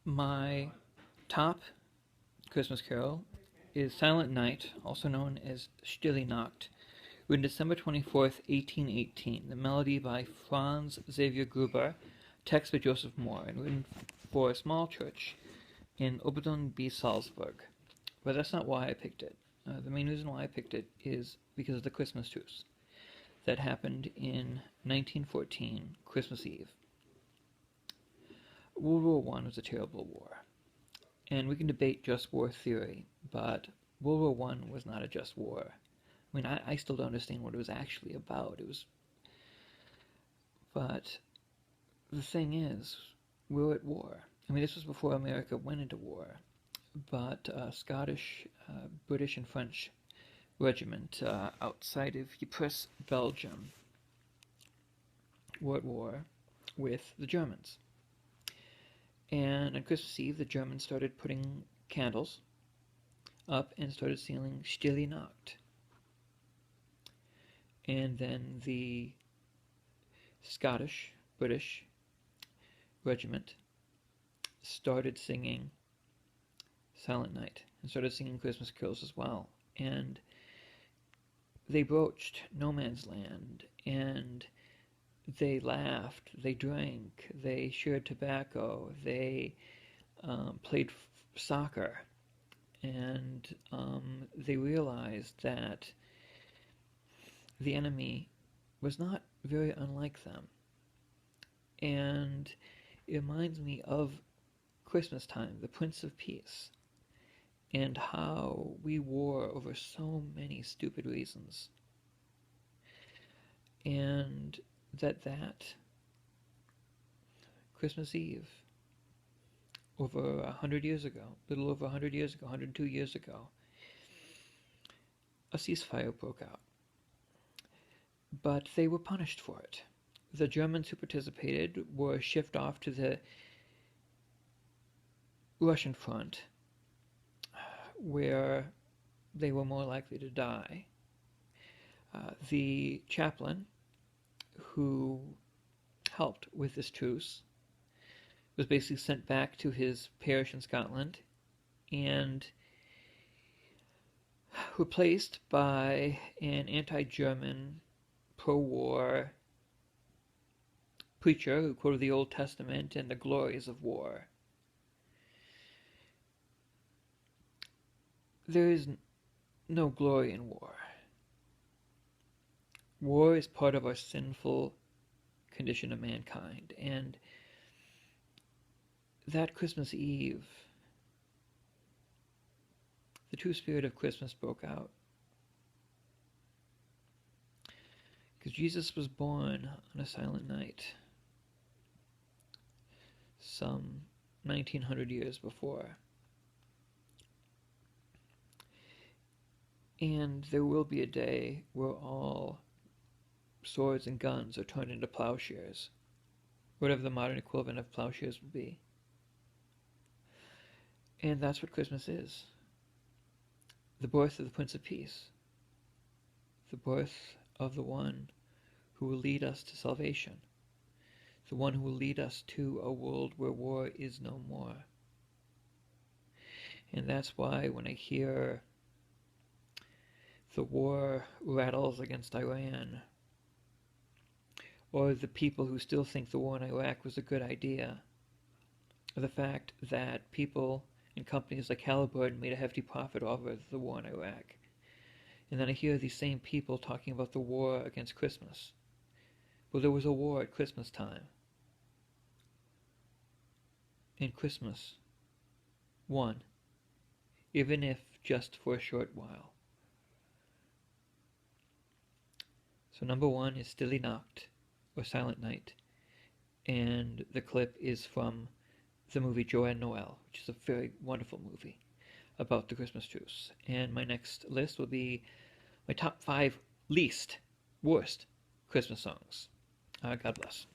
My top Christmas carol is Silent Night, also known as Stille Nacht, written December 24th, 1818. The melody by Franz Xavier Gruber, text by Joseph Moore, and written for a small church in Oberndorf B. Salzburg. But that's not why I picked it. The main reason why I picked it is because of the Christmas truce that happened in 1914, Christmas Eve. World War I was a terrible war, and we can debate just war theory, but World War I was not a just war. I mean, I still don't understand what it was actually about. But the thing is, we were at war. I mean, this was before America went into war, but Scottish, British, and French regiment outside of Ypres, Belgium, were at war with the Germans. And on Christmas Eve, the Germans started putting candles up and started singing Stille Nacht. And then the Scottish, British regiment started singing Silent Night and started singing Christmas carols as well. And they broached no man's land, and they laughed, they drank, they shared tobacco, they played soccer, and they realized that the enemy was not very unlike them. And it reminds me of Christmas time, the Prince of Peace, and how we war over so many stupid reasons. And that Christmas Eve, over 100 years ago, little over 100 years ago, 102 years ago, a ceasefire broke out. But they were punished for it. The Germans who participated were shipped off to the Russian front, where they were more likely to die. The chaplain who helped with this truce was basically sent back to his parish in Scotland and replaced by an anti-German, pro-war preacher who quoted the Old Testament and the glories of war. There is no glory in war. War is part of our sinful condition of mankind, and that Christmas Eve, the true spirit of Christmas broke out. Because Jesus was born on a silent night, some 1900 years before. And there will be a day where all swords and guns are turned into plowshares, whatever the modern equivalent of plowshares would be. And that's what Christmas is. The birth of the Prince of Peace. The birth of the one who will lead us to salvation. The one who will lead us to a world where war is no more. And that's why when I hear the war rattles against Iran, or the people who still think the war in Iraq was a good idea, or the fact that people and companies like Halliburton made a hefty profit off of the war in Iraq, and then I hear these same people talking about the war against Christmas. Well, there was a war at Christmas time, and Christmas won, even if just for a short while. So number one is Stille Nacht, or Silent Night, and the clip is from the movie Joanne Noel, which is a very wonderful movie about the Christmas truce. And my next list will be my top 5 worst Christmas songs. God bless.